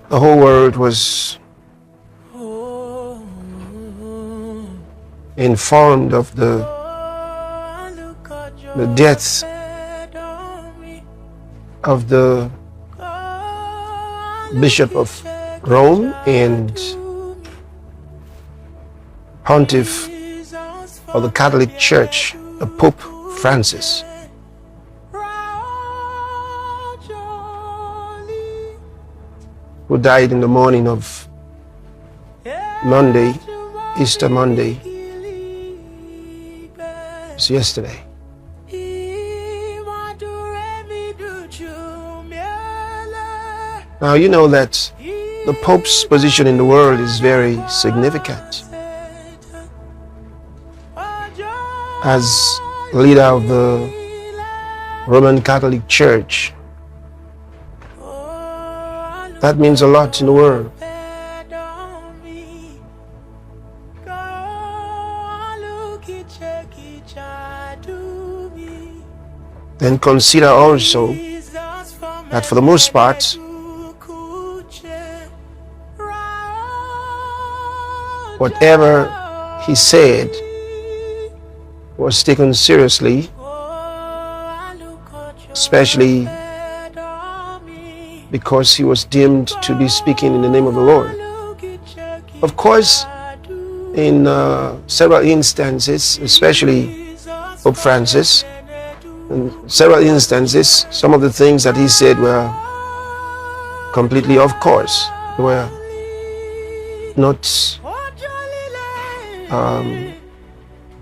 The whole world was informed of the death of the Bishop of Rome and Pontiff of the Catholic Church, the Pope Francis. Who died in the morning of Monday, Easter Monday. It's yesterday. Now you know that the Pope's position in the world is very significant. As leader of the Roman Catholic Church, that means a lot in the world. Then consider also that for the most part, whatever he said was taken seriously, especially because he was deemed to be speaking in the name of the Lord. Of course, in several instances, especially Pope Francis, in several instances, some of the things that he said were completely off course. They were not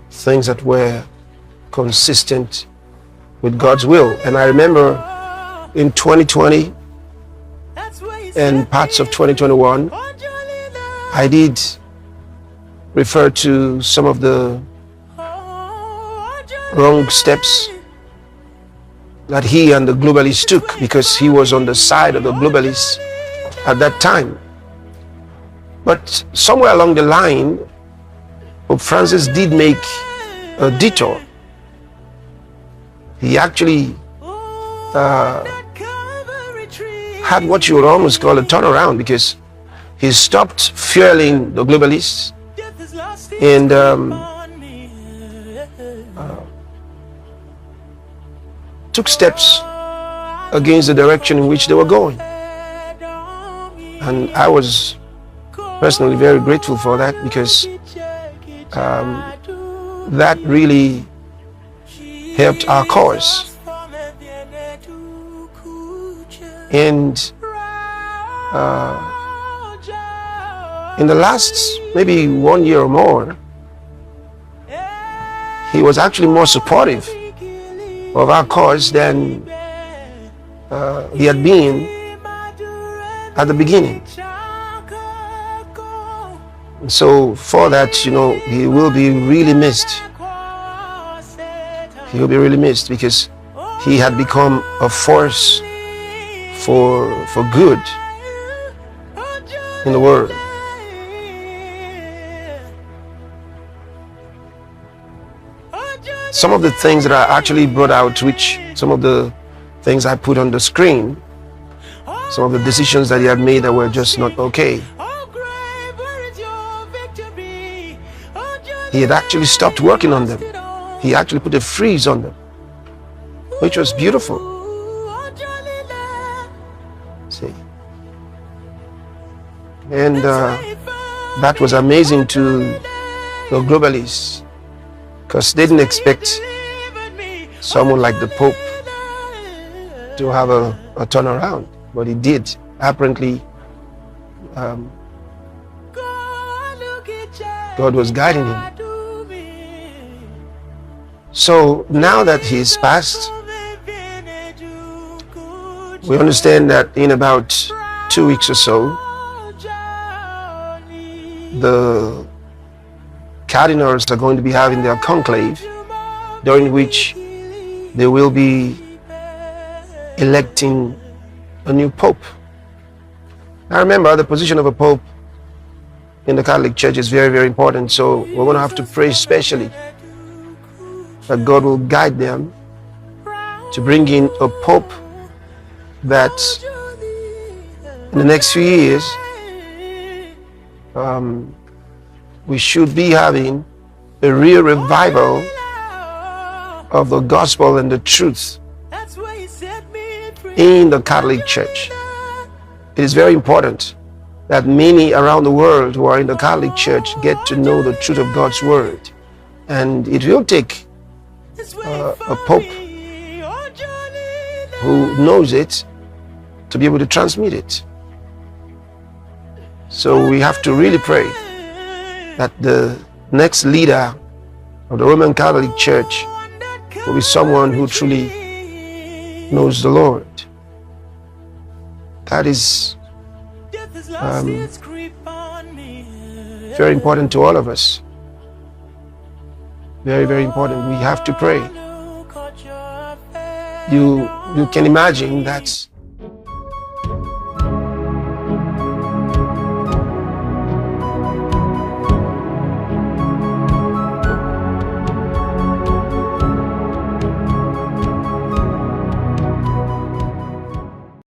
things that were consistent with God's will. And I remember in 2020 and parts of 2021, I did refer to some of the wrong steps that he and the globalists took, because he was on the side of the globalists at that time. But somewhere along the line, Pope Francis did make a detour. He actually had what you would almost call a turnaround, because he stopped fueling the globalists and took steps against the direction in which they were going. And I was personally very grateful for that, because that really helped our cause. And in the last maybe 1 year or more, he was actually more supportive of our cause than he had been at the beginning. And so for that, you know, he will be really missed. He will be really missed, because he had become a force for good in the world. Some of the things that I actually brought out, which some of the things I put on the screen, some of the decisions that he had made that were just not okay, he had actually stopped working on them. He actually put a freeze on them, which was beautiful. See? And that was amazing to the globalists, because they didn't expect someone like the Pope to have a turnaround, but he did. Apparently, God was guiding him. So now that he's passed, we understand that in about 2 weeks or so, the cardinals are going to be having their conclave, during which they will be electing a new pope. Now remember, the position of a pope in the Catholic Church is very, very important. So we're going to have to pray especially that God will guide them to bring in a pope that in the next few years, we should be having a real revival of the gospel and the truth in the Catholic Church. It is very important that many around the world who are in the Catholic Church get to know the truth of God's word. And it will take a Pope who knows it to be able to transmit it. So we have to really pray that the next leader of the Roman Catholic Church will be someone who truly knows the Lord. That is very important to all of us. Very, very important. We have to pray. You can imagine that